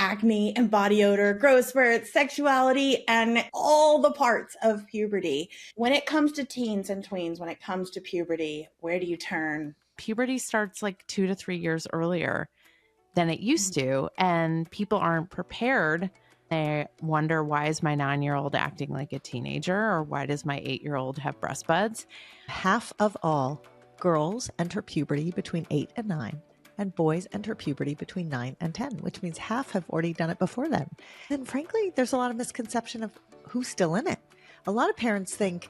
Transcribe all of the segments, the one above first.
acne and body odor, growth spurts, sexuality, and all the parts of puberty. When it comes to teens and tweens, when it comes to puberty, where do you turn? Puberty starts like 2 to 3 years earlier than it used to, and people aren't prepared. They wonder, why is my 9-year-old acting like a teenager, or why does my 8-year-old have breast buds? Half of all girls enter puberty between 8 and 9, and boys enter puberty between 9 and 10, which means half have already done it before then. And frankly, there's a lot of misconception of who's still in it. A lot of parents think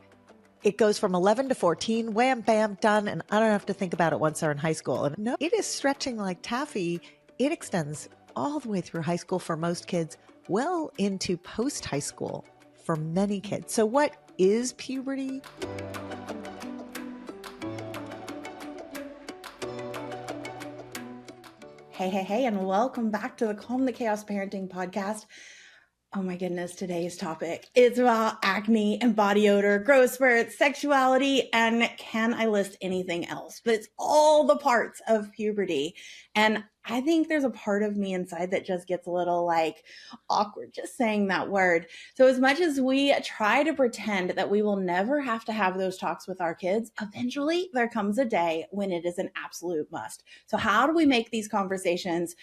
it goes from 11 to 14, wham, bam, done, and I don't have to think about it once they're in high school. And no, it is stretching like taffy. It extends all the way through high school for most kids, well into post-high school for many kids. So what is puberty? Hey, and welcome back to the Calm the Chaos Parenting Podcast. Oh my goodness, today's topic is about acne and body odor, growth spurts, sexuality, and can I list anything else? But it's all the parts of puberty. And I think there's a part of me inside that just gets a little like awkward just saying that word. So as much as we try to pretend that we will never have to have those talks with our kids, eventually there comes a day when it is an absolute must. So how do we make these conversations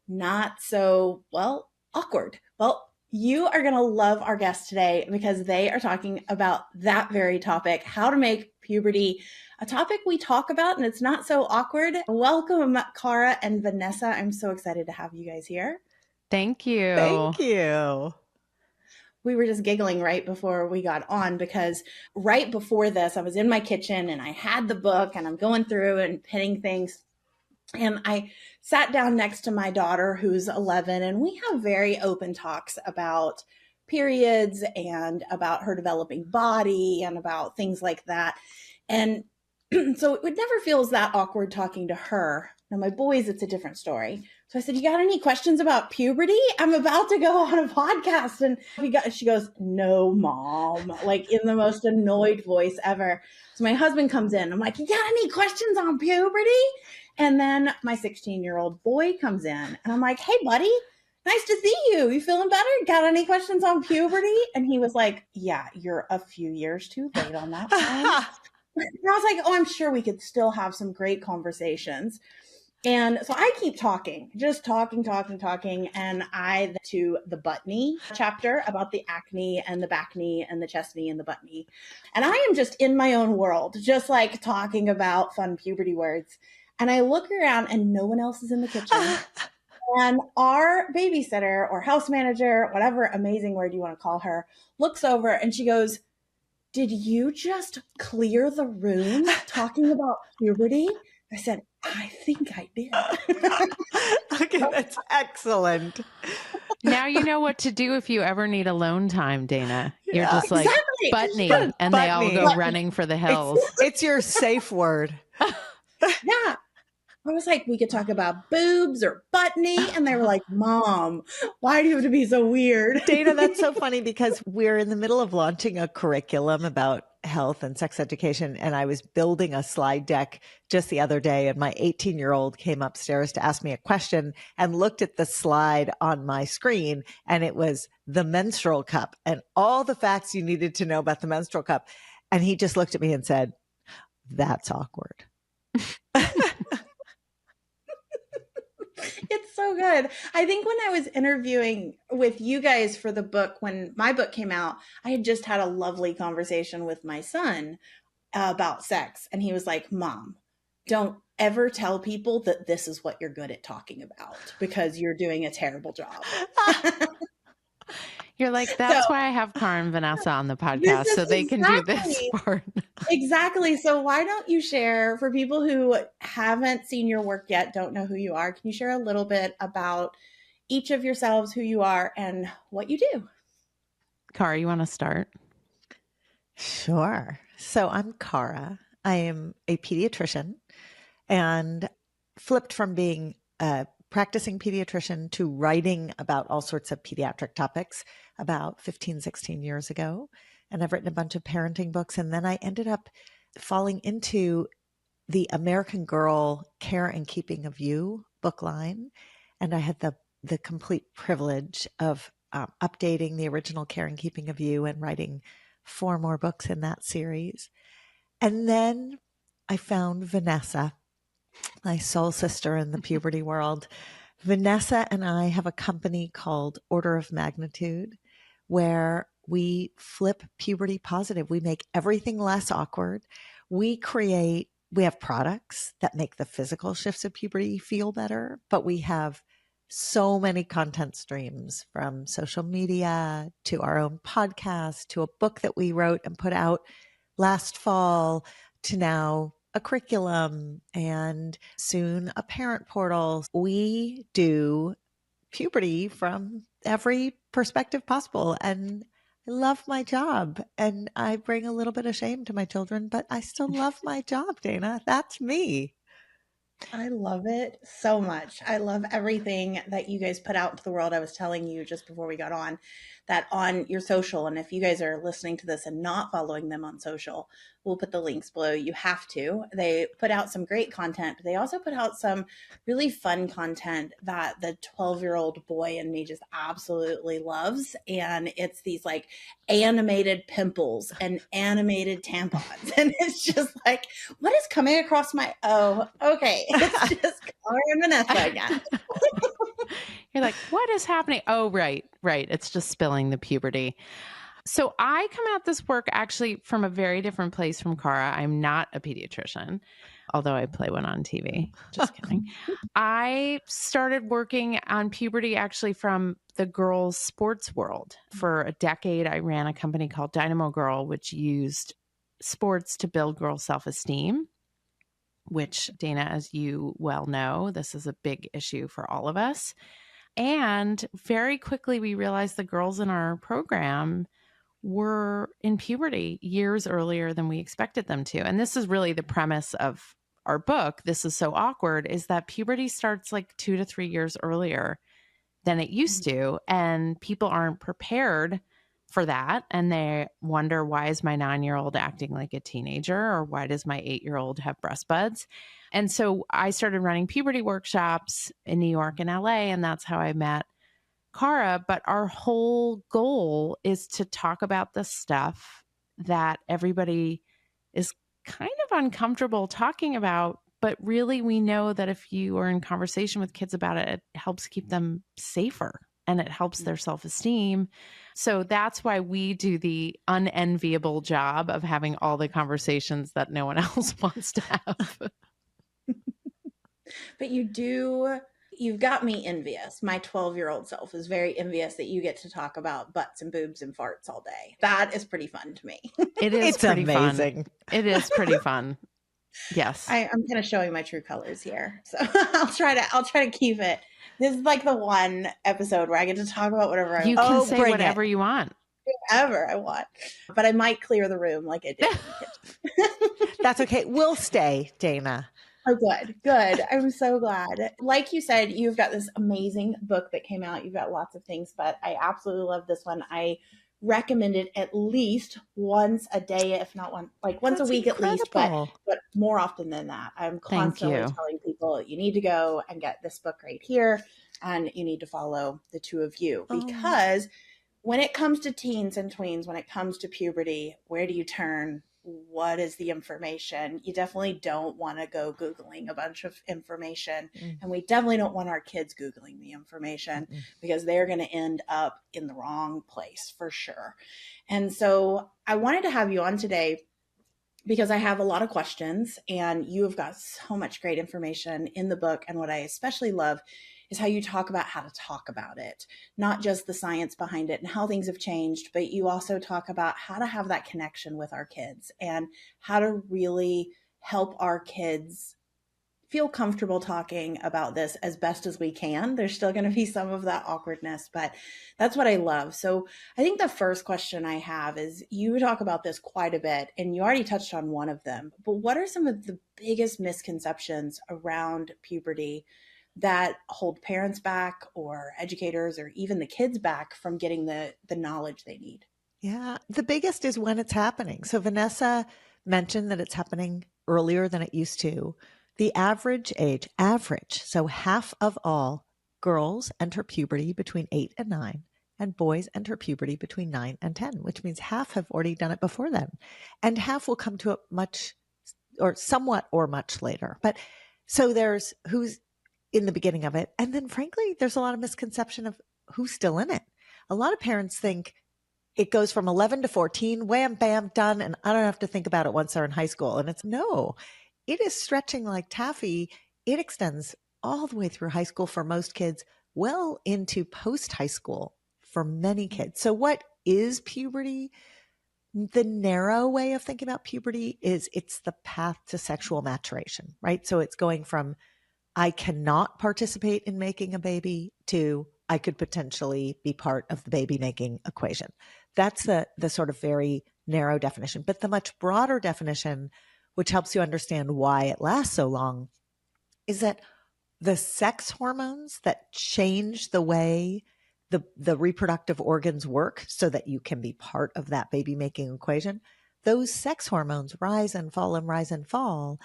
not so, awkward? Well, you are going to love our guests today because they are talking about that very topic, how to make puberty a topic we talk about and it's not so awkward. Welcome, Cara and Vanessa. I'm so excited to have you guys here. Thank you. Thank you. We were just giggling right before we got on because right before this, I was in my kitchen and I had the book and I'm going through and pinning things. And I sat down next to my daughter who's 11 and we have very open talks about periods and about her developing body and about things like that. And so it would never feels that awkward talking to her. Now my boys, it's a different story. So I said, you got any questions about puberty? I'm about to go on a podcast. And she goes, no, Mom, like in the most annoyed voice ever. So my husband comes in. I'm like, you got any questions on puberty? And then my 16-year-old boy comes in and I'm like, hey, buddy, nice to see you. You feeling better? Got any questions on puberty? And he was like, yeah, you're a few years too late on that one. And I was like, oh, I'm sure we could still have some great conversations. And so I keep talking, just talking. And I to the butt knee chapter about the acne and the back knee and the chest knee and the butt knee. And I am just in my own world, just like talking about fun puberty words. And I look around and no one else is in the kitchen. And our babysitter or house manager, whatever amazing word you want to call her, looks over and she goes, did you just clear the room talking about puberty? I said, I think I did. Okay, that's excellent. Now you know what to do if you ever need alone time, Dayna. You're just like, exactly. butt knee, Butt and they all knee. go running for the hills. It's your safe word. Yeah. I was like, we could talk about boobs or butt knee. And they were like, Mom, why do you have to be so weird? Dayna, that's so funny because we're in the middle of launching a curriculum about health and sex education. And I was building a slide deck just the other day. And my 18-year-old came upstairs to ask me a question and looked at the slide on my screen. And it was the menstrual cup and all the facts you needed to know about the menstrual cup. And he just looked at me and said, that's awkward. It's so good. I think when I was interviewing with you guys for the book, when my book came out, I had just had a lovely conversation with my son about sex. And he was like, Mom, don't ever tell people that this is what you're good at talking about because you're doing a terrible job. You're like, that's why I have Cara and Vanessa on the podcast, so they can do this part. Exactly. So why don't you share, for people who haven't seen your work yet, don't know who you are, can you share a little bit about each of yourselves, who you are, and what you do? Cara, you want to start? Sure. So I'm Cara. I am a pediatrician and flipped from being a practicing pediatrician to writing about all sorts of pediatric topics about 15, 16 years ago. And I've written a bunch of parenting books. And then I ended up falling into the American Girl Care and Keeping of You book line. And I had the the complete privilege of updating the original Care and Keeping of You and writing 4 more books in that series. And then I found Vanessa, my soul sister in the puberty world. Vanessa and I have a company called Order of Magnitude, where we flip puberty positive. We make everything less awkward. We have products that make the physical shifts of puberty feel better, but we have so many content streams, from social media to our own podcast to a book that we wrote and put out last fall to now a curriculum and soon a parent portal. We do puberty from every perspective possible. And I love my job, and I bring a little bit of shame to my children, but I still love my job, Dayna. That's me. I love it so much. I love everything that you guys put out into the world. I was telling you just before we got on that on your social, and if you guys are listening to this and not following them on social, we'll put the links below. You have to. They put out some great content, but they also put out some really fun content that the 12-year-old boy in me just absolutely loves. And it's these like animated pimples and animated tampons. And it's just like, what is coming across my, oh, okay. It's just Cara and Vanessa again. You're like, what is happening? Oh, right. It's just spilling the puberty. So I come at this work actually from a very different place from Cara. I'm not a pediatrician, although I play one on TV. Just kidding. I started working on puberty actually from the girls' sports world. For a decade, I ran a company called Dynamo Girl, which used sports to build girl self-esteem, which, Dayna, as you well know, this is a big issue for all of us. And very quickly, we realized the girls in our program were in puberty years earlier than we expected them to. And this is really the premise of our book, This Is So Awkward, is that puberty starts like 2 to 3 years earlier than it used to. And people aren't prepared for that. And they wonder, why is my 9-year-old acting like a teenager? Or why does my 8-year-old have breast buds? And so I started running puberty workshops in New York and LA, and that's how I met Cara. But our whole goal is to talk about the stuff that everybody is kind of uncomfortable talking about. But really, we know that if you are in conversation with kids about it, it helps keep them safer and it helps their self-esteem. So that's why we do the unenviable job of having all the conversations that no one else wants to have. But you've got me envious. My 12-year-old self is very envious that you get to talk about butts and boobs and farts all day. That is pretty fun to me. It's pretty amazing. Fun. It is pretty fun. Yes. I'm kind of showing my true colors here. So I'll try to keep it. This is like the one episode where I get to talk about whatever I want. You can say whatever you want. Whatever I want. But I might clear the room like I did in the kitchen. That's okay. We'll stay, Dayna. Oh, good. I'm so glad. Like you said, you've got this amazing book that came out. You've got lots of things, but I absolutely love this one. I recommend it at least once a day, if not once a week at least, but more often than that. I'm constantly telling people, you need to go and get this book right here, and you need to follow the two of you, because when it comes to teens and tweens, when it comes to puberty, where do you turn? What is the information? You definitely don't want to go Googling a bunch of information. And we definitely don't want our kids Googling the information because they're going to end up in the wrong place for sure. And so I wanted to have you on today because I have a lot of questions, and you have got so much great information in the book. And what I especially love is how you talk about how to talk about it, not just the science behind it and how things have changed, but you also talk about how to have that connection with our kids and how to really help our kids feel comfortable talking about this as best as we can. There's still going to be some of that awkwardness, but that's what I love. So I think the first question I have is, you talk about this quite a bit and you already touched on one of them, but what are some of the biggest misconceptions around puberty that hold parents back or educators or even the kids back from getting the knowledge they need? Yeah, the biggest is when it's happening. So Vanessa mentioned that it's happening earlier than it used to. The average age, so half of all Girls enter puberty between 8 and 9, and boys enter puberty between 9 and 10, which means half have already done it before then. And half will come to it much or somewhat or much later. But so there's who's in the beginning of it. And then frankly, there's a lot of misconception of who's still in it. A lot of parents think it goes from 11 to 14, wham, bam, done. And I don't have to think about it once they're in high school. And it's no, it is stretching like taffy. It extends all the way through high school for most kids, well into post high school for many kids. So what is puberty? The narrow way of thinking about puberty is it's the path to sexual maturation, right? So it's going from I cannot participate in making a baby to I could potentially be part of the baby making equation. That's the sort of very narrow definition. But the much broader definition, which helps you understand why it lasts so long, is that the sex hormones that change the way the reproductive organs work so that you can be part of that baby making equation, those sex hormones rise and fall and rise and fall.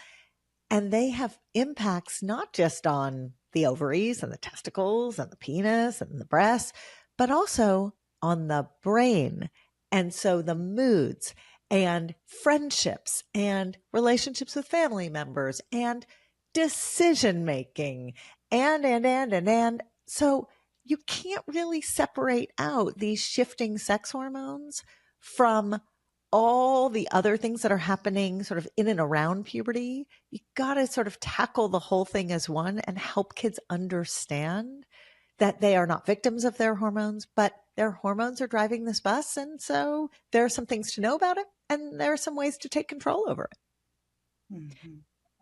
And they have impacts not just on the ovaries and the testicles and the penis and the breasts, but also on the brain. And so the moods and friendships and relationships with family members and decision making and. So you can't really separate out these shifting sex hormones from all the other things that are happening sort of in and around puberty. You got to sort of tackle the whole thing as one and help kids understand that they are not victims of their hormones, but their hormones are driving this bus. And so there are some things to know about it, and there are some ways to take control over it. Mm-hmm.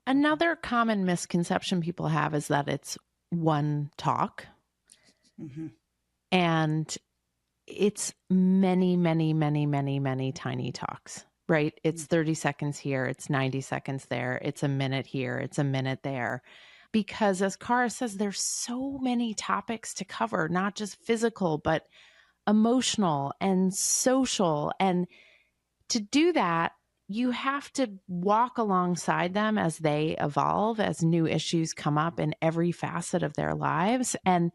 Another common misconception people have is that it's one talk. Mm-hmm. And it's many, many, many, many, many tiny talks, right? It's 30 seconds here. It's 90 seconds there. It's a minute here. It's a minute there. Because as Cara says, there's so many topics to cover, not just physical, but emotional and social. And to do that, you have to walk alongside them as they evolve, as new issues come up in every facet of their lives. And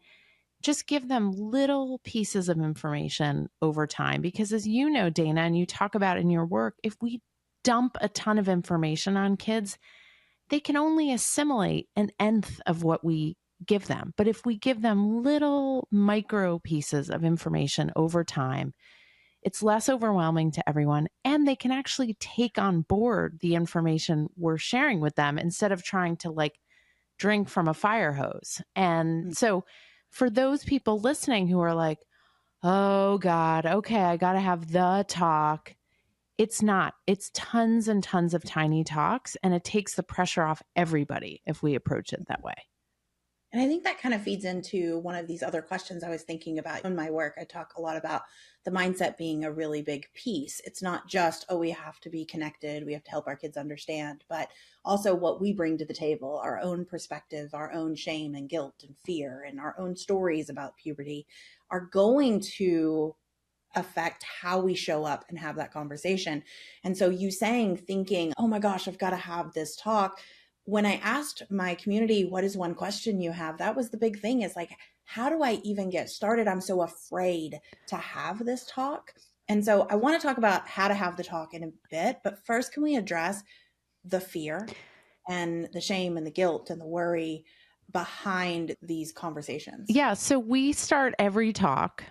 just give them little pieces of information over time. Because as you know, Dayna, and you talk about in your work, if we dump a ton of information on kids, they can only assimilate an nth of what we give them. But if we give them little micro pieces of information over time, it's less overwhelming to everyone, and they can actually take on board the information we're sharing with them instead of trying to like drink from a fire hose. And so for those people listening who are like, oh God, okay, I got to have the talk. It's not. It's tons and tons of tiny talks, and it takes the pressure off everybody if we approach it that way. And I think that kind of feeds into one of these other questions I was thinking about in my work. I talk a lot about the mindset being a really big piece. It's not just, oh, we have to be connected, we have to help our kids understand, but also what we bring to the table, our own perspective, our own shame and guilt and fear, and our own stories about puberty are going to affect how we show up and have that conversation. And so you thinking, oh my gosh, I've got to have this talk. When I asked my community, what is one question you have? That was the big thing, is like, how do I even get started? I'm so afraid to have this talk. And so I want to talk about how to have the talk in a bit, but first, can we address the fear and the shame and the guilt and the worry behind these conversations? Yeah. So we start every talk,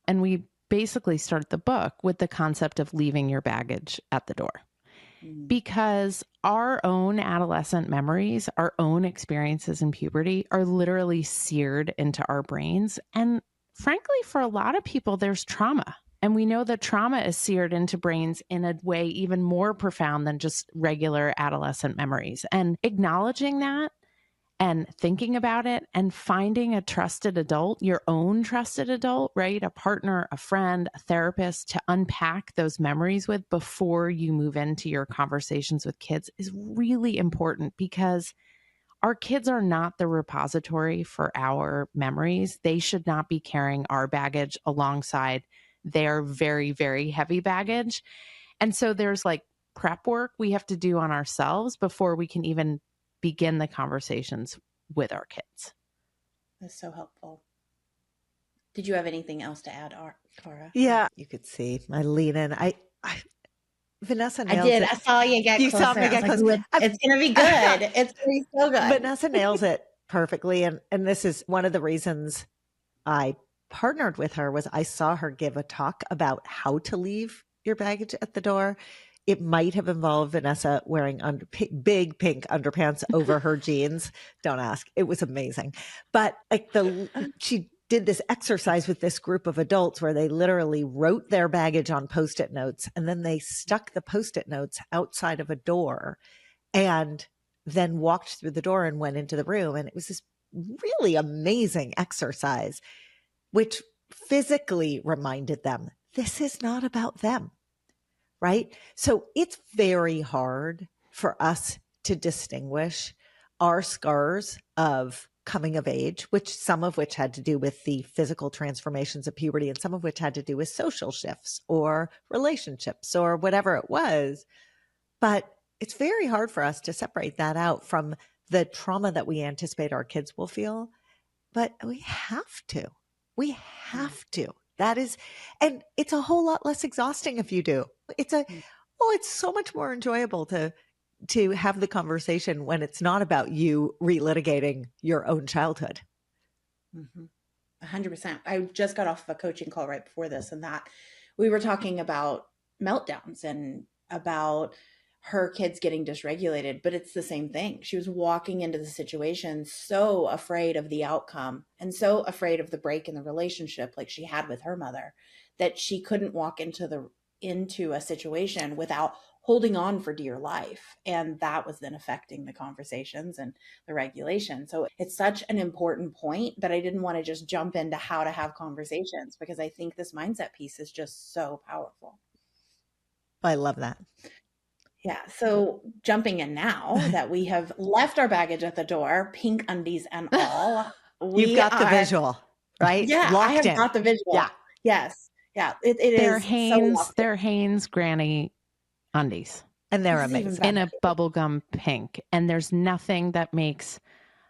and we basically start the book with the concept of leaving your baggage at the door. Because our own adolescent memories, our own experiences in puberty are literally seared into our brains. And frankly, for a lot of people, there's trauma. And we know that trauma is seared into brains in a way even more profound than just regular adolescent memories. And acknowledging that and thinking about it and finding a trusted adult, your own trusted adult, right? A partner, a friend, a therapist to unpack those memories with before you move into your conversations with kids is really important, because our kids are not the repository for our memories. They should not be carrying our baggage alongside their very, very heavy baggage. And so there's like prep work we have to do on ourselves before we can even begin the conversations with our kids. That's so helpful. Did you have anything else to add, Cara? Yeah, you could see my lean in. Vanessa I nails did. it. I saw you get You closer. saw me I was get like, close. "Ooh, it's going to be good. It's going to be so good." Vanessa nails it perfectly. And this is one of the reasons I partnered with her was I saw her give a talk about how to leave your baggage at the door. It might have involved Vanessa wearing big pink underpants over her jeans. Don't ask. It was amazing. But like she did this exercise with this group of adults where they literally wrote their baggage on Post-it notes and then they stuck the Post-it notes outside of a door and then walked through the door and went into the room. And it was this really amazing exercise, which physically reminded them, this is not about them, right? So it's very hard for us to distinguish our scars of coming of age, some of which had to do with the physical transformations of puberty and some of which had to do with social shifts or relationships or whatever it was. But it's very hard for us to separate that out from the trauma that we anticipate our kids will feel. But we have to. We have to. That is, and it's a whole lot less exhausting if you do. It's so much more enjoyable to have the conversation when it's not about you relitigating your own childhood. 100%. I just got off of a coaching call right before this, and that we were talking about meltdowns and about her kids getting dysregulated, but it's the same thing. She was walking into the situation so afraid of the outcome and so afraid of the break in the relationship like she had with her mother that she couldn't walk into a situation without holding on for dear life. And that was then affecting the conversations and the regulation. So it's such an important point, but I didn't want to just jump into how to have conversations because I think this mindset piece is just so powerful. I love that. Yeah. So jumping in now that we have left our baggage at the door, pink undies and all. You've got the visual, right? Yeah, Locked I have in. got the visual. Yeah. Yes. Yeah. It They're is Hanes, they're Hanes granny undies. And they're amazing. In a bubblegum pink. And there's nothing that makes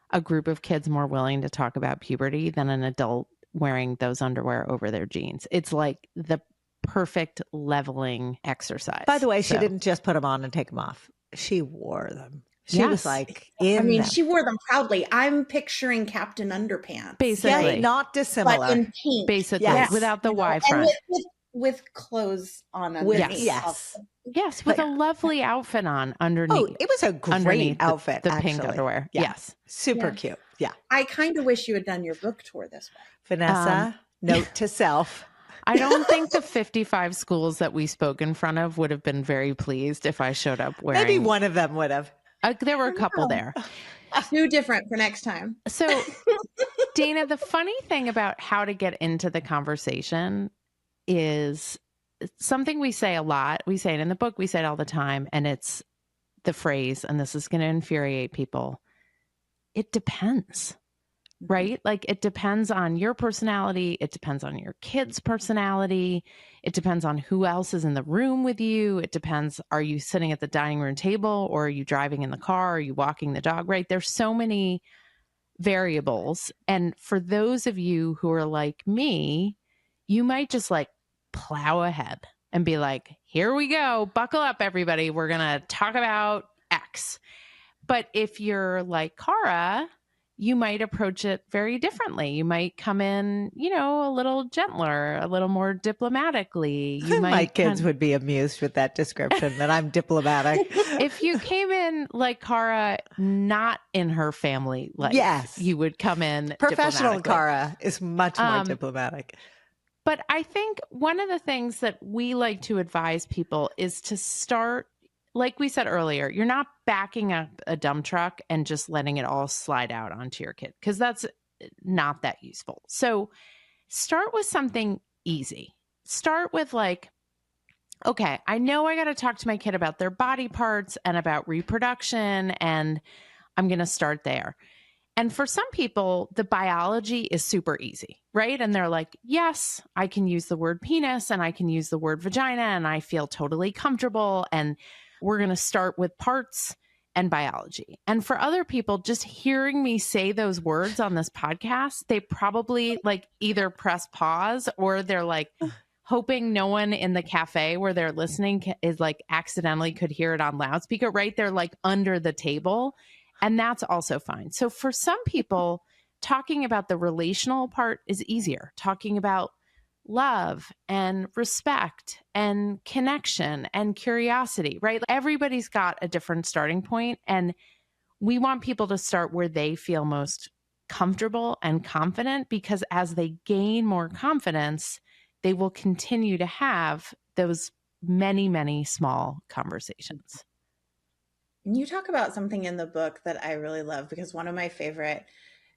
a group of kids more willing to talk about puberty than an adult wearing those underwear over their jeans. It's like the perfect leveling exercise. By the way, she didn't just put them on and take them off. She wore them. She was like she wore them proudly. I'm picturing Captain Underpants. Basically. Yeah, not dissimilar. But in pink. Basically, without the Y front. And with clothes on underneath. Yes, with a lovely outfit on underneath. Oh, it was a great outfit. The pink underwear. Yeah. Yes. Super cute. Yeah. I kind of wish you had done your book tour this way. Vanessa, note to self. I don't think the 55 schools that we spoke in front of would have been very pleased if I showed up wearing. Maybe one of them would have. There were a couple there. Too different for next time. So, Dayna, the funny thing about how to get into the conversation is something we say a lot. We say it in the book. We say it all the time. And it's the phrase, and this is going to infuriate people. It depends. Right? Like it depends on your personality. It depends on your kid's personality. It depends on who else is in the room with you. It depends. Are you sitting at the dining room table or are you driving in the car? Are you walking the dog? Right? There's so many variables. And for those of you who are like me, you might just like plow ahead and be like, here we go. Buckle up, everybody. We're going to talk about X. But if you're like Cara, you might approach it very differently. You might come in, a little gentler, a little more diplomatically. My kids would be amused with that description that I'm diplomatic. If you came in like Cara, not in her family life, yes, you would come in professional. Cara is much more diplomatic. But I think one of the things that we like to advise people is to start, like we said earlier, you're not backing up a dump truck and just letting it all slide out onto your kid because that's not that useful. So start with something easy. Start with like, okay, I know I got to talk to my kid about their body parts and about reproduction, and I'm going to start there. And for some people, the biology is super easy, right? And they're like, yes, I can use the word penis and I can use the word vagina and I feel totally comfortable. And we're going to start with parts and biology. And for other people, just hearing me say those words on this podcast, they probably like either press pause or they're like hoping no one in the cafe where they're listening is like accidentally could hear it on loudspeaker, right? They're like under the table. And that's also fine. So for some people, talking about the relational part is easier. Talking about love and respect and connection and curiosity, right? Everybody's got a different starting point, and we want people to start where they feel most comfortable and confident, because as they gain more confidence, they will continue to have those many, many small conversations. You talk about something in the book that I really love, because one of my favorite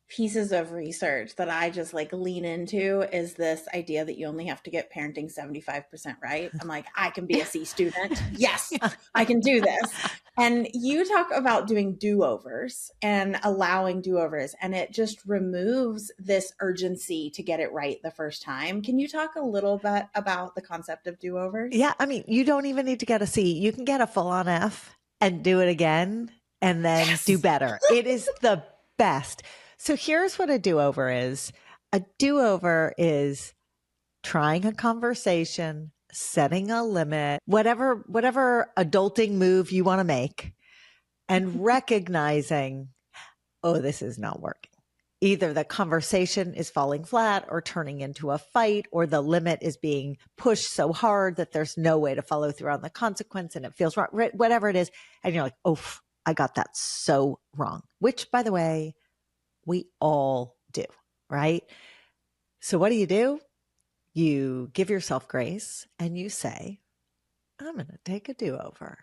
pieces of research that I just like lean into is this idea that you only have to get parenting 75% right. I'm like, I can be a C student. Yes, I can do this. And you talk about doing do-overs and allowing do-overs, and it just removes this urgency to get it right the first time. Can you talk a little bit about the concept of do-overs? Yeah. I mean, you don't even need to get a C. You can get a full on F and do it again and then do better. It is the best. So here's what a do-over is. A do-over is trying a conversation, setting a limit, whatever adulting move you want to make, and recognizing, oh, this is not working. Either the conversation is falling flat or turning into a fight, or the limit is being pushed so hard that there's no way to follow through on the consequence and it feels wrong, whatever it is. And you're like, oh, I got that so wrong, which, by the way, we all do, right? So what do? You give yourself grace and you say, I'm going to take a do-over.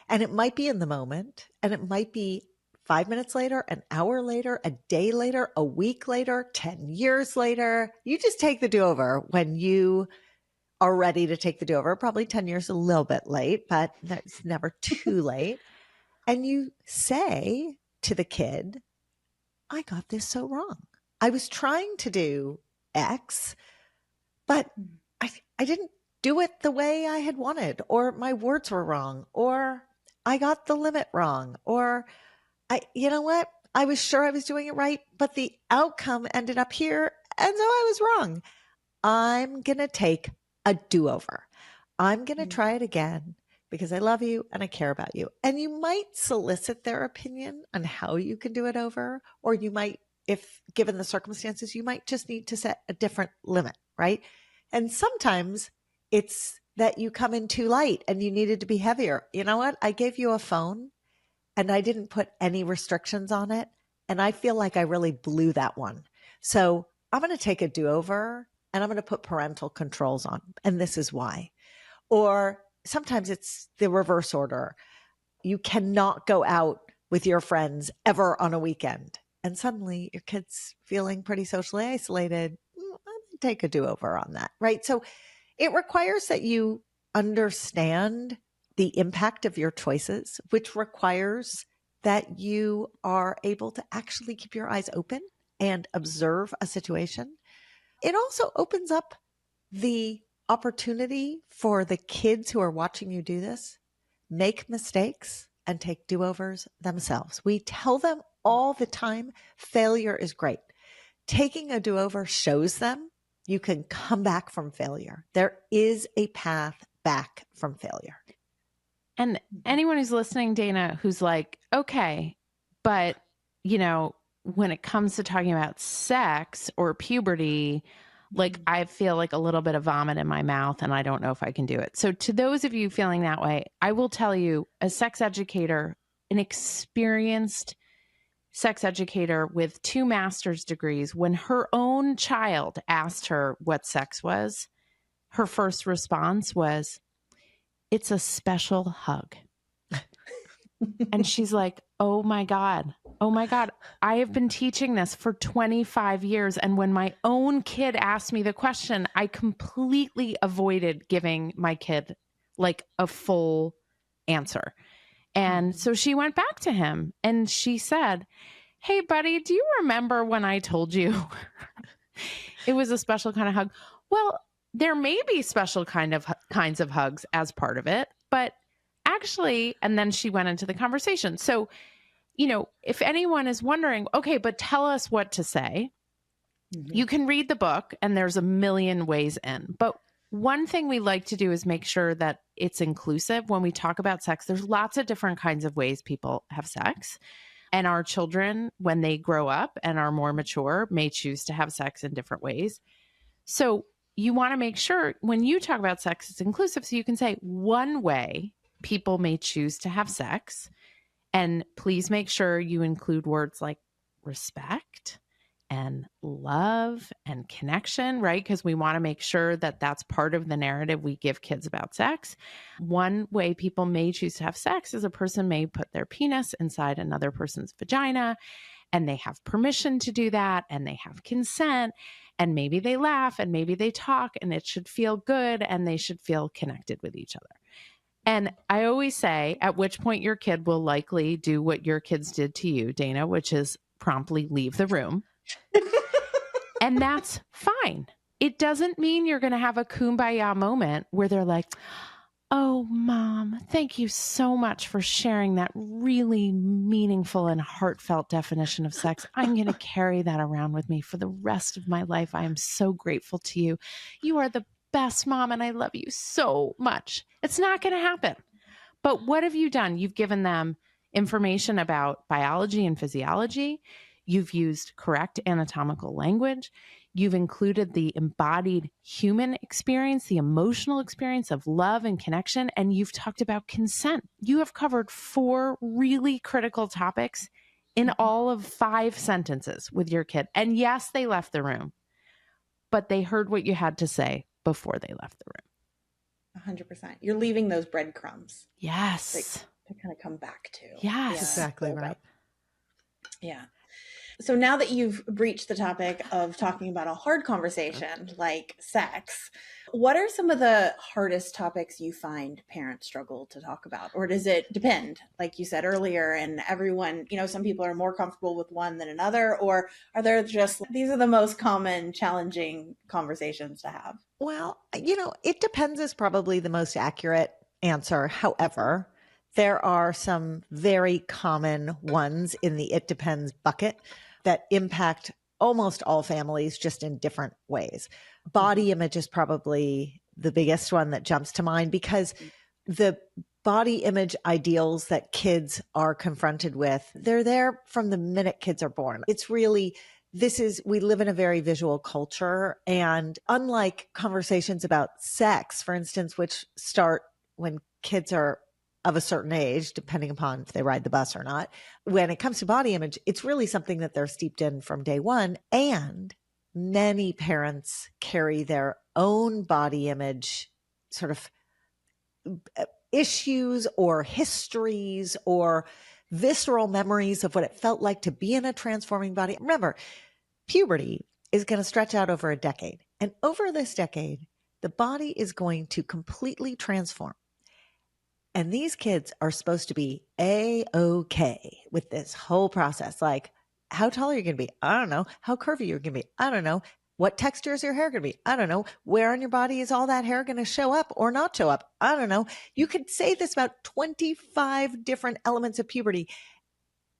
And it might be in the moment, and it might be 5 minutes later, an hour later, a day later, a week later, 10 years later. You just take the do-over when you are ready to take the do-over. Probably 10 years a little bit late, but that's never too late. And you say to the kid, I got this so wrong. I was trying to do X, but I didn't do it the way I had wanted, or my words were wrong, or I got the limit wrong, or you know what? I was sure I was doing it right, but the outcome ended up here, and so I was wrong. I'm going to take a do-over. I'm going to try it again because I love you and I care about you. And you might solicit their opinion on how you can do it over, or you might, if given the circumstances, you might just need to set a different limit, right? And sometimes it's that you come in too light and you needed to be heavier. You know what? I gave you a phone and I didn't put any restrictions on it. And I feel like I really blew that one. So I'm going to take a do-over and I'm going to put parental controls on. And this is why. Or sometimes it's the reverse order. You cannot go out with your friends ever on a weekend. And suddenly your kid's feeling pretty socially isolated. I'm going to take a do-over on that, right? So it requires that you understand the impact of your choices, which requires that you are able to actually keep your eyes open and observe a situation. It also opens up the opportunity for the kids who are watching you do this, make mistakes and take do-overs themselves. We tell them all the time, failure is great. Taking a do-over shows them you can come back from failure. There is a path back from failure. And anyone who's listening, Dayna, who's like, okay, but you know, when it comes to talking about sex or puberty, like I feel like a little bit of vomit in my mouth and I don't know if I can do it. So to those of you feeling that way, I will tell you, a sex educator, an experienced sex educator with 2 master's degrees, when her own child asked her what sex was, her first response was, it's a special hug. And she's like, oh my God, I have been teaching this for 25 years. And when my own kid asked me the question, I completely avoided giving my kid like a full answer. And so she went back to him and she said, hey, buddy, do you remember when I told you it was a special kind of hug? Well, there may be special kinds of hugs as part of it, but actually, and then she went into the conversation. So, if anyone is wondering, okay, but tell us what to say, you can read the book and there's a million ways in. But one thing we like to do is make sure that it's inclusive. When we talk about sex, there's lots of different kinds of ways people have sex. And our children, when they grow up and are more mature, may choose to have sex in different ways. So you want to make sure when you talk about sex, it's inclusive. So you can say one way people may choose to have sex. And please make sure you include words like respect and love and connection, right? Because we want to make sure that that's part of the narrative we give kids about sex. One way people may choose to have sex is a person may put their penis inside another person's vagina, and they have permission to do that, and they have consent, and maybe they laugh, and maybe they talk, and it should feel good, and they should feel connected with each other. And I always say, at which point your kid will likely do what your kids did to you, Dayna, which is promptly leave the room. And that's fine. It doesn't mean you're going to have a kumbaya moment where they're like, oh, Mom, thank you so much for sharing that really meaningful and heartfelt definition of sex. I'm going to carry that around with me for the rest of my life. I am so grateful to you. You are the best mom, and I love you so much. It's not going to happen. But what have you done? You've given them information about biology and physiology. You've used correct anatomical language. You've included the embodied human experience, the emotional experience of love and connection, and you've talked about consent. You have covered 4 really critical topics in all of 5 sentences with your kid. And yes, they left the room, but they heard what you had to say before they left the room. 100%. You're leaving those breadcrumbs. Yes. To kind of come back to. Yes. Exactly right. Yeah. So now that you've breached the topic of talking about a hard conversation like sex, what are some of the hardest topics you find parents struggle to talk about? Or does it depend, like you said earlier, and everyone, some people are more comfortable with one than another, or are there just, these are the most common challenging conversations to have? Well, it depends is probably the most accurate answer. However, there are some very common ones in the it depends bucket that impact almost all families, just in different ways. Body image is probably the biggest one that jumps to mind, because the body image ideals that kids are confronted with, they're there from the minute kids are born. It's really, we live in a very visual culture. And unlike conversations about sex, for instance, which start when kids are of a certain age, depending upon if they ride the bus or not, when it comes to body image, it's really something that they're steeped in from day one. And many parents carry their own body image sort of issues or histories or visceral memories of what it felt like to be in a transforming body. Remember, puberty is going to stretch out over a decade. And over this decade, the body is going to completely transform. And these kids are supposed to be A-okay with this whole process. Like, how tall are you going to be? I don't know. How curvy you're going to be? I don't know. What texture is your hair going to be? I don't know. Where on your body is all that hair going to show up or not show up? I don't know. You could say this about 25 different elements of puberty,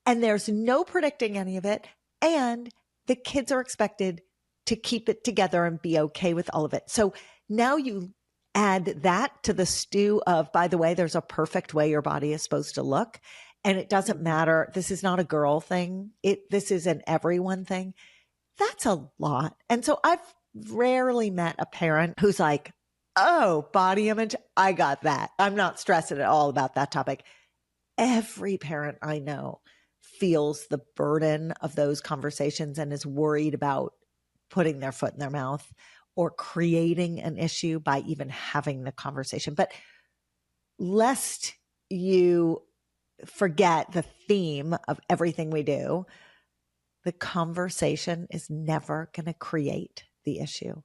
and there's no predicting any of it. And the kids are expected to keep it together and be okay with all of it. So now you add that to the stew of, by the way, there's a perfect way your body is supposed to look. And it doesn't matter. This is not a girl thing. This is an everyone thing. That's a lot. And so I've rarely met a parent who's like, oh, body image, I got that. I'm not stressing at all about that topic. Every parent I know feels the burden of those conversations and is worried about putting their foot in their mouth or creating an issue by even having the conversation. But lest you forget the theme of everything we do, the conversation is never going to create the issue.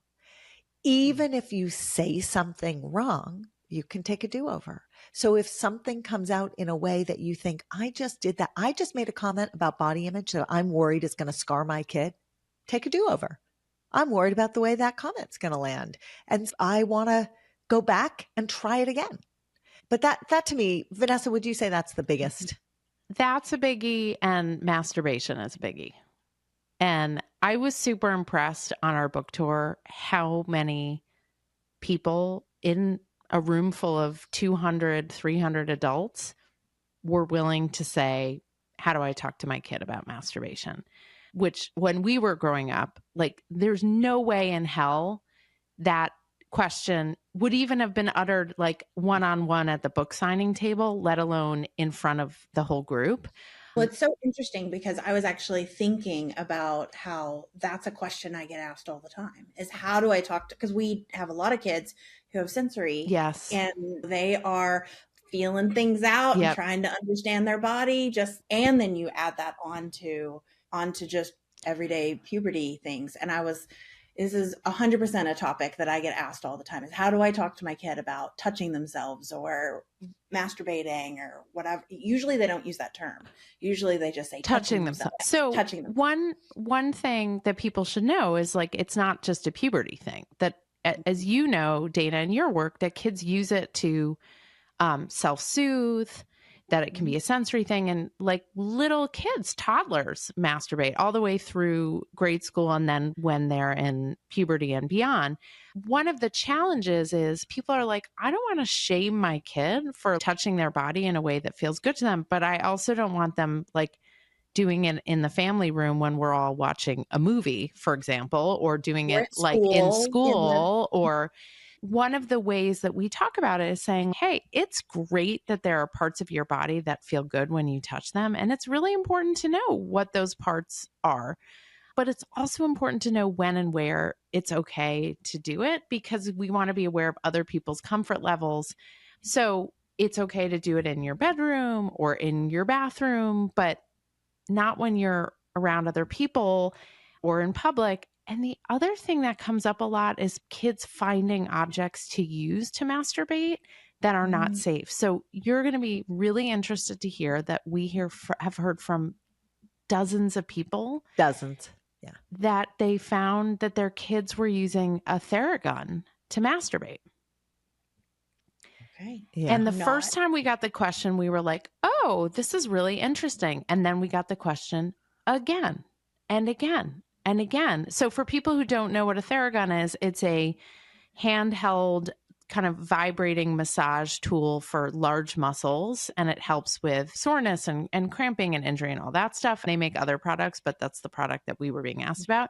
Even if you say something wrong, you can take a do-over. So if something comes out in a way that you think, I just did that, I just made a comment about body image that I'm worried is going to scar my kid, take a do-over. I'm worried about the way that comment's going to land. And I want to go back and try it again. But that to me, Vanessa, would you say that's the biggest? That's a biggie, and masturbation is a biggie. And I was super impressed on our book tour how many people in a room full of 200, 300 adults were willing to say, how do I talk to my kid about masturbation? Which when we were growing up, like there's no way in hell that question would even have been uttered like one-on-one at the book signing table, let alone in front of the whole group. Well, it's so interesting because I was actually thinking about how that's a question I get asked all the time is how do I talk to, because we have a lot of kids who have sensory. Yes. And they are feeling things out and trying to understand their body and then you add that onto just everyday puberty things. And this is 100% a topic that I get asked all the time is how do I talk to my kid about touching themselves or masturbating or whatever. Usually they don't use that term. Usually they just say touching themselves. So one thing that people should know is like, it's not just a puberty thing that, as you know, Dayna, in your work, that kids use it to self-soothe, that it can be a sensory thing. And like little kids, toddlers masturbate all the way through grade school. And then when they're in puberty and beyond, one of the challenges is people are like, I don't want to shame my kid for touching their body in a way that feels good to them. But I also don't want them like doing it in the family room when we're all watching a movie, for example, or doing it like in school or one of the ways that we talk about it is saying, hey, it's great that there are parts of your body that feel good when you touch them. And it's really important to know what those parts are. But it's also important to know when and where it's okay to do it because we want to be aware of other people's comfort levels. So it's okay to do it in your bedroom or in your bathroom, but not when you're around other people or in public. And the other thing that comes up a lot is kids finding objects to use to masturbate that are not safe. So you're going to be really interested to hear that we have heard from dozens of people. Dozens. Yeah. That they found that their kids were using a Theragun to masturbate. Okay. Yeah. And the first time we got the question, we were like, oh, this is really interesting. And then we got the question again and again and again. So for people who don't know what a Theragun is, it's a handheld kind of vibrating massage tool for large muscles. And it helps with soreness and cramping and injury and all that stuff. They make other products, but that's the product that we were being asked about.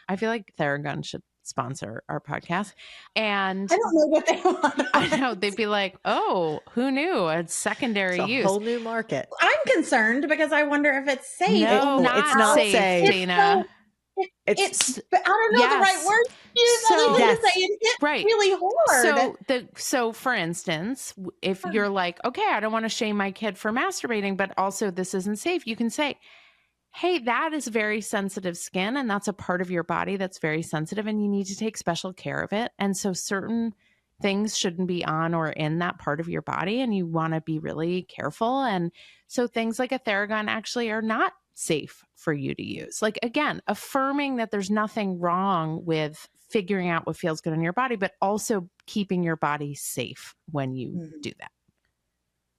I feel like Theragun should sponsor our podcast. And I don't know what they want. I know they'd be like, oh, who knew? It's secondary use. A whole new market. I'm concerned because I wonder if it's safe. No, it's not safe, Dayna. It's but I don't know the right word to use other than to say it hit really hard. So for instance, if you're like, okay, I don't want to shame my kid for masturbating, but also this isn't safe, you can say, hey, that is very sensitive skin and that's a part of your body that's very sensitive and you need to take special care of it. And so certain things shouldn't be on or in that part of your body and you want to be really careful. And so things like a Theragun actually are not safe for you to use. Like, again, affirming that there's nothing wrong with figuring out what feels good in your body, but also keeping your body safe when you do that.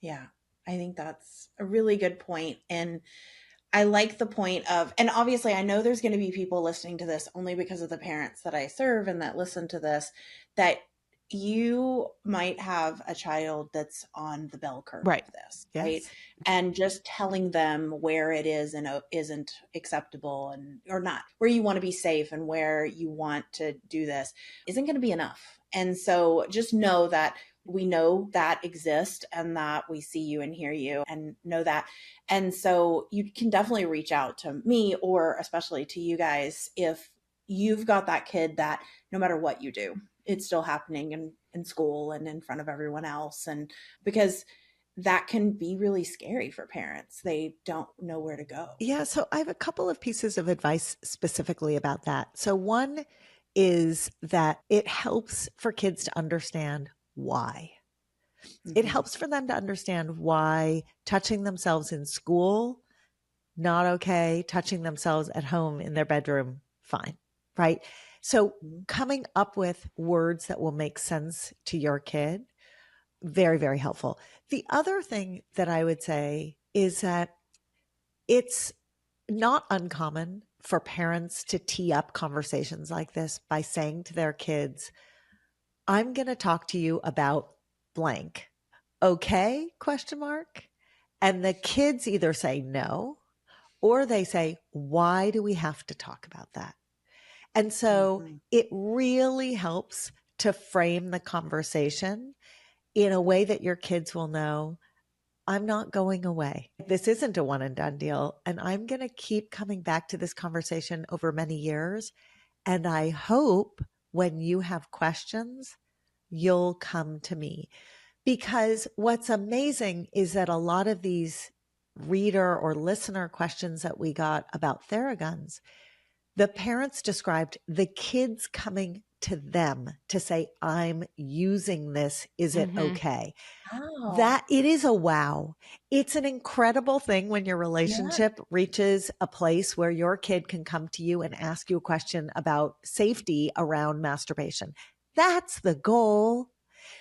Yeah, I think that's a really good point. And I like the point of, and obviously I know there's going to be people listening to this only because of the parents that I serve and that listen to this, that you might have a child that's on the bell curve of this, right? And just telling them where it is and isn't acceptable and or not, where you want to be safe and where you want to do this isn't going to be enough. And so just know that we know that exists and that we see you and hear you and know that. And so you can definitely reach out to me or especially to you guys if you've got that kid that no matter what you do, it's still happening in school and in front of everyone else. And because that can be really scary for parents. They don't know where to go. Yeah. So I have a couple of pieces of advice specifically about that. So one is that it helps for kids to understand why. It helps for them to understand why touching themselves in school, not okay, touching themselves at home in their bedroom, fine, right? So coming up with words that will make sense to your kid Very, very helpful. The other thing that I would say is that it's not uncommon for parents to tee up conversations like this by saying to their kids, I'm going to talk to you about blank. Okay? Question mark. And the kids either say no, or they say, why do we have to talk about that? And so it really helps to frame the conversation in a way that your kids will know, I'm not going away. This isn't a one and done deal. And I'm going to keep coming back to this conversation over many years. And I hope when you have questions, you'll come to me. Because what's amazing is that a lot of these reader or listener questions that we got about Theraguns, the parents described the kids coming to them to say, I'm using this. Is it okay? Oh. That it is a wow. It's an incredible thing when your relationship reaches a place where your kid can come to you and ask you a question about safety around masturbation. That's the goal.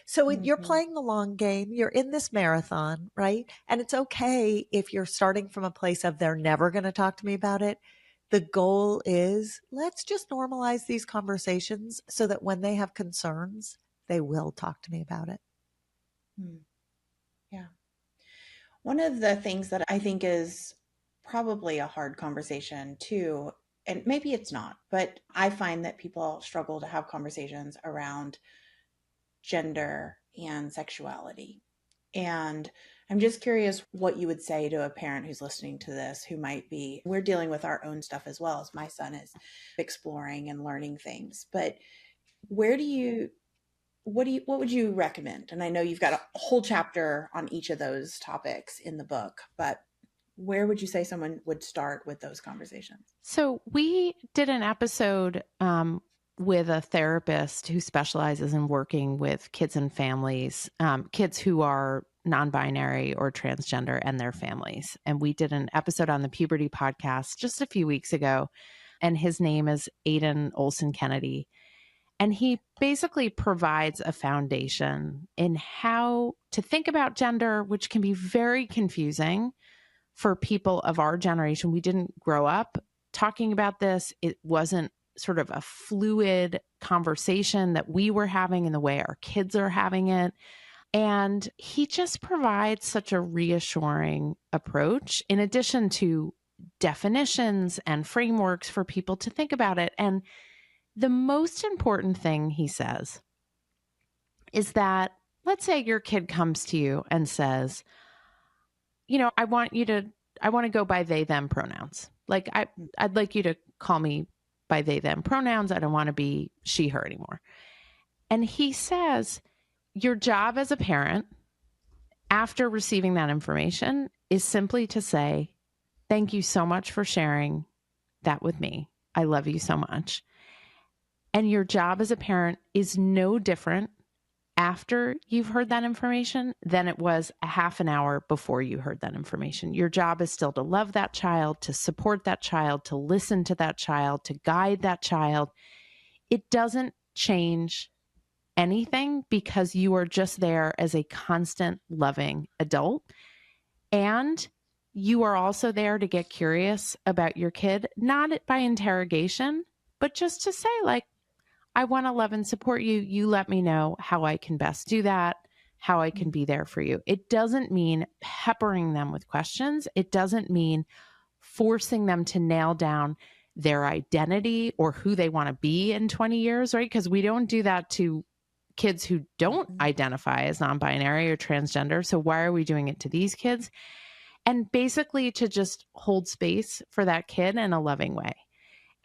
So you're playing the long game. You're in this marathon, right? And it's okay if you're starting from a place of they're never going to talk to me about it. The goal is let's just normalize these conversations so that when they have concerns, they will talk to me about it. Yeah. One of the things that I think is probably a hard conversation too, and maybe it's not, but I find that people struggle to have conversations around gender and sexuality. And I'm just curious what you would say to a parent who's listening to this, who might be, we're dealing with our own stuff as well as my son is exploring and learning things. But what would you recommend? And I know you've got a whole chapter on each of those topics in the book, but where would you say someone would start with those conversations? So we did an episode with a therapist who specializes in working with kids and families, kids who are non-binary or transgender and their families. And we did an episode on the Puberty podcast just a few weeks ago. And his name is Aidan Olson Kennedy. And he basically provides a foundation in how to think about gender, which can be very confusing for people of our generation. We didn't grow up talking about this. It wasn't sort of a fluid conversation that we were having in the way our kids are having it. And he just provides such a reassuring approach in addition to definitions and frameworks for people to think about it. And the most important thing he says is that, let's say your kid comes to you and says, I want to go by they, them pronouns. Like I'd like you to call me by they, them pronouns. I don't want to be she, her anymore. And he says, your job as a parent after receiving that information is simply to say, thank you so much for sharing that with me. I love you so much. And your job as a parent is no different after you've heard that information than it was a half an hour before you heard that information. Your job is still to love that child, to support that child, to listen to that child, to guide that child. It doesn't change anything because you are just there as a constant loving adult. And you are also there to get curious about your kid, not by interrogation, but just to say, like, I want to love and support you. You let me know how I can best do that, how I can be there for you. It doesn't mean peppering them with questions. It doesn't mean forcing them to nail down their identity or who they want to be in 20 years, right? Because we don't do that to kids who don't identify as non-binary or transgender. So why are we doing it to these kids? And basically to just hold space for that kid in a loving way.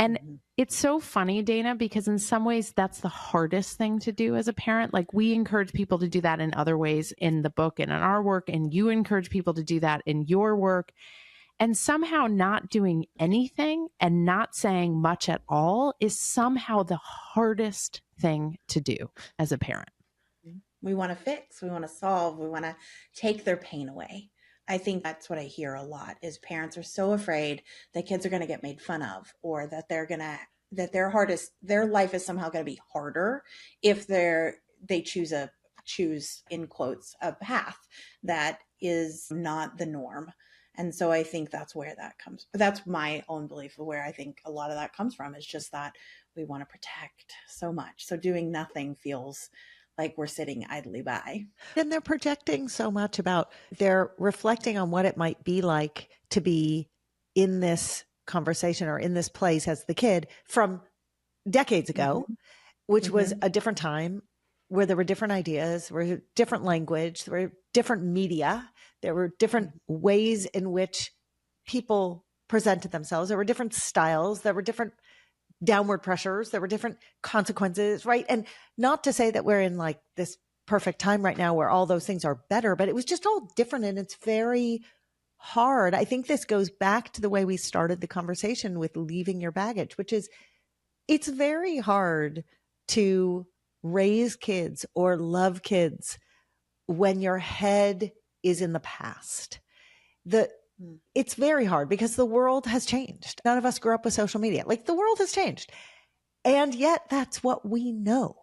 And it's so funny, Dayna, because in some ways that's the hardest thing to do as a parent. Like we encourage people to do that in other ways in the book and in our work, and you encourage people to do that in your work. And somehow not doing anything and not saying much at all is somehow the hardest thing to do as a parent. We want to fix, we want to solve, we want to take their pain away. I think that's what I hear a lot is parents are so afraid that kids are going to get made fun of, or that their life is somehow going to be harder if they choose a choose, in quotes, a path that is not the norm. And so I think that's where that comes. That's my own belief of where I think a lot of that comes from, is just that we want to protect so much. So doing nothing feels like we're sitting idly by. Then they're projecting so much about, they're reflecting on what it might be like to be in this conversation or in this place as the kid from decades ago, which was a different time where there were different ideas, there were different language, there were different media, there were different ways in which people presented themselves. There were different styles, there were different downward pressures, there were different consequences, right? And not to say that we're in like this perfect time right now where all those things are better, but it was just all different, and it's very hard. I think this goes back to the way we started the conversation with leaving your baggage, which is, it's very hard to raise kids or love kids when your head is in the past. It's very hard because the world has changed. None of us grew up with social media. Like, the world has changed. And yet that's what we know.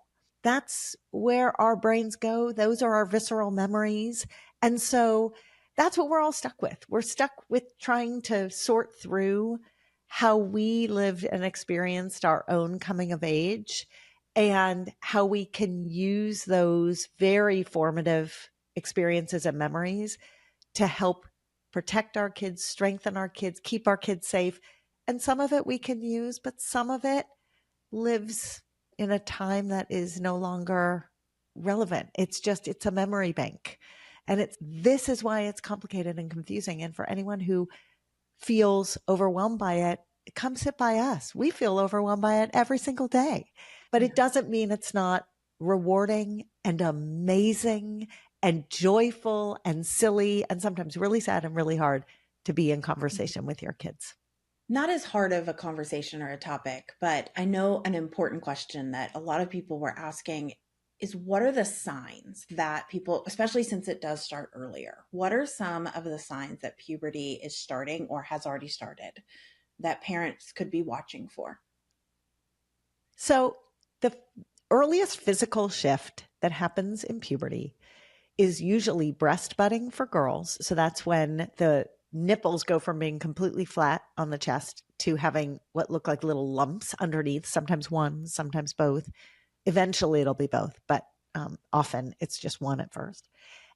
That's where our brains go. Those are our visceral memories. And so that's what we're all stuck with. We're stuck with trying to sort through how we lived and experienced our own coming of age, and how we can use those very formative experiences and memories to help protect our kids, strengthen our kids, keep our kids safe. And some of it we can use, but some of it lives in a time that is no longer relevant. It's a memory bank. And this is why it's complicated and confusing. And for anyone who feels overwhelmed by it, come sit by us. We feel overwhelmed by it every single day. But it doesn't mean it's not rewarding and amazing and joyful and silly and sometimes really sad and really hard to be in conversation with your kids. Not as hard of a conversation or a topic, but I know an important question that a lot of people were asking is, what are the signs that people, especially since it does start earlier, what are some of the signs that puberty is starting or has already started that parents could be watching for? So the earliest physical shift that happens in puberty is usually breast budding for girls. So that's when the nipples go from being completely flat on the chest to having what look like little lumps underneath, sometimes one, sometimes both. Eventually it'll be both, but often it's just one at first.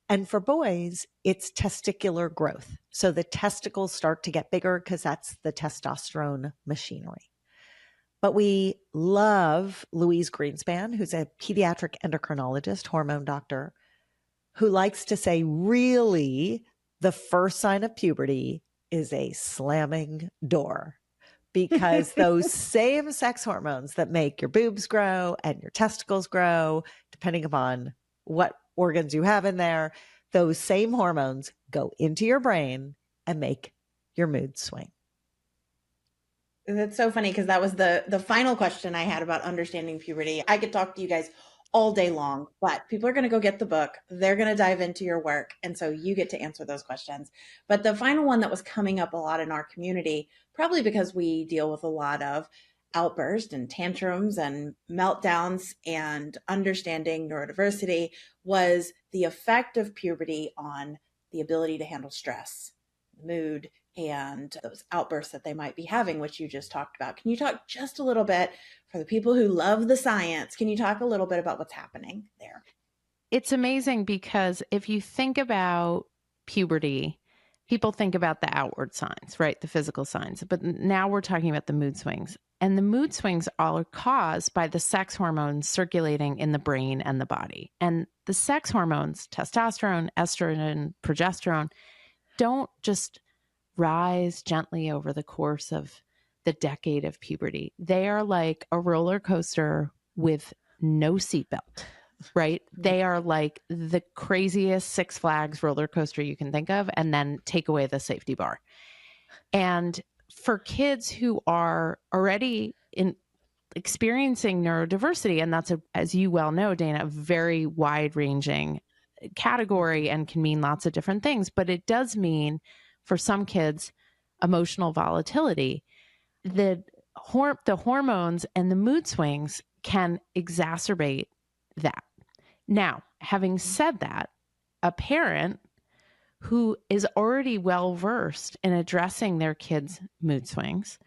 And for boys, it's testicular growth. So the testicles start to get bigger because that's the testosterone machinery. But we love Louise Greenspan, who's a pediatric endocrinologist, hormone doctor, who likes to say, really, the first sign of puberty is a slamming door, because those same sex hormones that make your boobs grow and your testicles grow, depending upon what organs you have in there, those same hormones go into your brain and make your mood swing. That's so funny, because that was the final question I had about understanding puberty. I could talk to you guys all day long, but people are going to go get the book. They're going to dive into your work. And so you get to answer those questions. But the final one that was coming up a lot in our community, probably because we deal with a lot of outbursts and tantrums and meltdowns and understanding neurodiversity, was the effect of puberty on the ability to handle stress, mood, and those outbursts that they might be having, which you just talked about. Can you talk just a little bit, for the people who love the science, can you talk a little bit about what's happening there? It's amazing because if you think about puberty, people think about the outward signs, right? The physical signs. But now we're talking about the mood swings. And the mood swings are caused by the sex hormones circulating in the brain and the body. And the sex hormones, testosterone, estrogen, progesterone, don't just rise gently over the course of the decade of puberty. They are like a roller coaster with no seatbelt, right? They are like the craziest Six Flags roller coaster you can think of, and then take away the safety bar. And for kids who are already experiencing neurodiversity, and that's, as you well know, Dayna, a very wide-ranging category and can mean lots of different things, but it does mean for some kids emotional volatility. The hormones and the mood swings can exacerbate that. Now, having said that, a parent who is already well versed in addressing their kids' mood swings,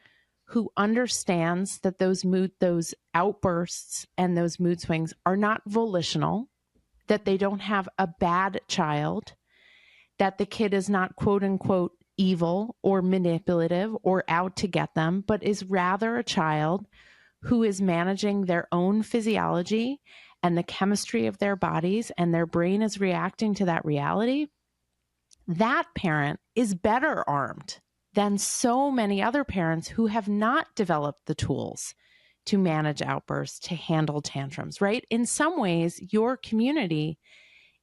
who understands that those outbursts and those mood swings are not volitional, that they don't have a bad child, that the kid is not quote unquote evil or manipulative or out to get them, but is rather a child who is managing their own physiology and the chemistry of their bodies, and their brain is reacting to that reality, that parent is better armed than so many other parents who have not developed the tools to manage outbursts, to handle tantrums, right? In some ways, your community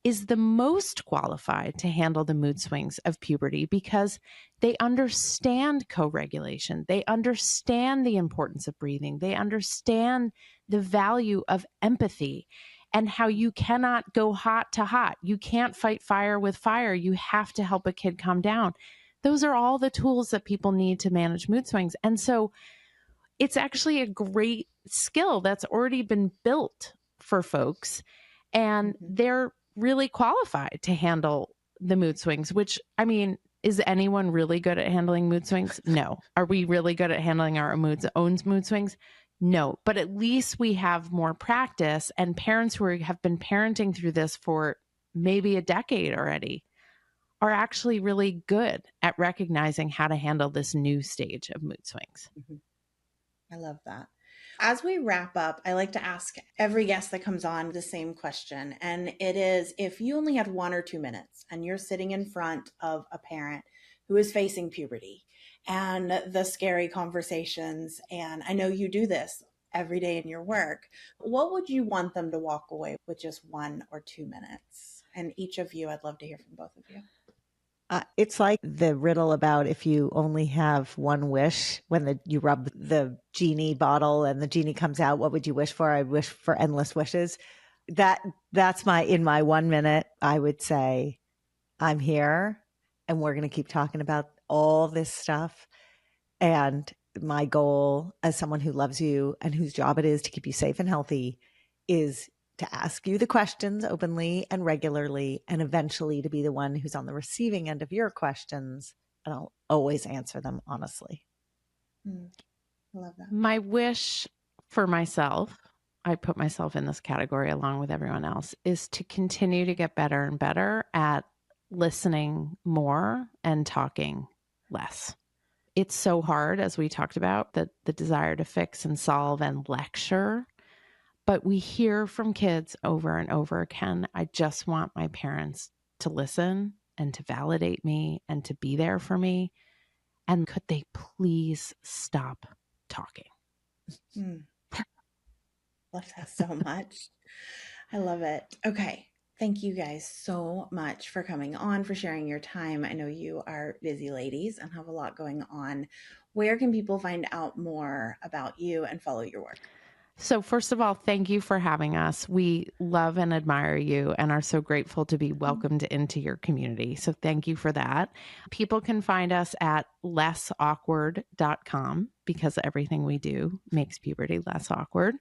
is the most qualified to handle the mood swings of puberty because they understand co-regulation. They understand the importance of breathing. They understand the value of empathy and how you cannot go hot to hot. You can't fight fire with fire. You have to help a kid calm down. Those are all the tools that people need to manage mood swings. And so it's actually a great skill that's already been built for folks, and they're really qualified to handle the mood swings, which, I mean, is anyone really good at handling mood swings? No. Are we really good at handling our own mood swings? No. But at least we have more practice, and parents who have been parenting through this for maybe a decade already are actually really good at recognizing how to handle this new stage of mood swings. I love that. As we wrap up, I like to ask every guest that comes on the same question. And it is, if you only had 1 or 2 minutes and you're sitting in front of a parent who is facing puberty and the scary conversations, and I know you do this every day in your work, what would you want them to walk away with just 1 or 2 minutes? And each of you, I'd love to hear from both of you. It's like the riddle about if you only have one wish, when you rub the genie bottle and the genie comes out, what would you wish for? I wish for endless wishes. That's in my 1 minute, I would say, I'm here and we're going to keep talking about all this stuff. And my goal as someone who loves you and whose job it is to keep you safe and healthy is to ask you the questions openly and regularly, and eventually to be the one who's on the receiving end of your questions. And I'll always answer them honestly. I love that. My wish for myself, I put myself in this category along with everyone else, is to continue to get better and better at listening more and talking less. It's so hard, as we talked about, that the desire to fix and solve and lecture. But we hear from kids over and over again, I just want my parents to listen and to validate me and to be there for me. And could they please stop talking? Love that so much. I love it. Okay. Thank you guys so much for coming on, for sharing your time. I know you are busy ladies and have a lot going on. Where can people find out more about you and follow your work? So first of all, thank you for having us. We love and admire you and are so grateful to be welcomed into your community. So thank you for that. People can find us at lessawkward.com because everything we do makes puberty less awkward.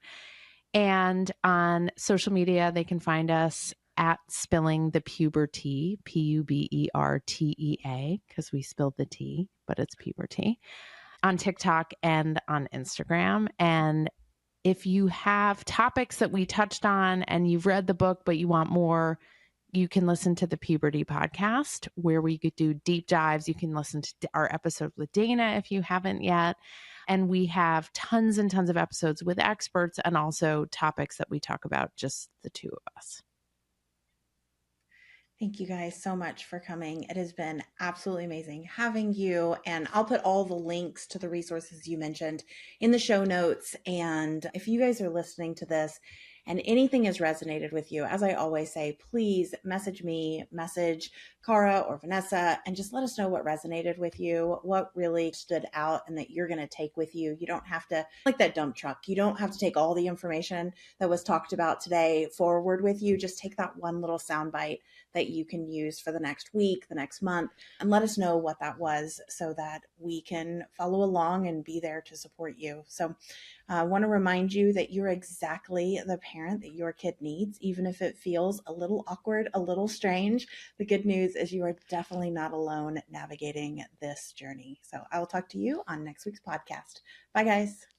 And on social media, they can find us at Spilling the Puberty, Pubertea, because we spilled the T, but it's puberty, on TikTok and on Instagram. And if you have topics that we touched on and you've read the book, but you want more, you can listen to the Puberty podcast where we could do deep dives. You can listen to our episode with Dayna if you haven't yet. And we have tons and tons of episodes with experts and also topics that we talk about, just the two of us. Thank you guys so much for coming. It has been absolutely amazing having you. And I'll put all the links to the resources you mentioned in the show notes. And if you guys are listening to this and anything has resonated with you, as I always say, please message me, message Cara or Vanessa, and just let us know what resonated with you, what really stood out and that you're going to take with you. You don't have to, like that dump truck, you don't have to take all the information that was talked about today forward with you. Just take that one little soundbite that you can use for the next week, the next month, and let us know what that was so that we can follow along and be there to support you. So I want to remind you that you're exactly the parent that your kid needs, even if it feels a little awkward, a little strange. The good news is you are definitely not alone navigating this journey. So I will talk to you on next week's podcast. Bye, guys.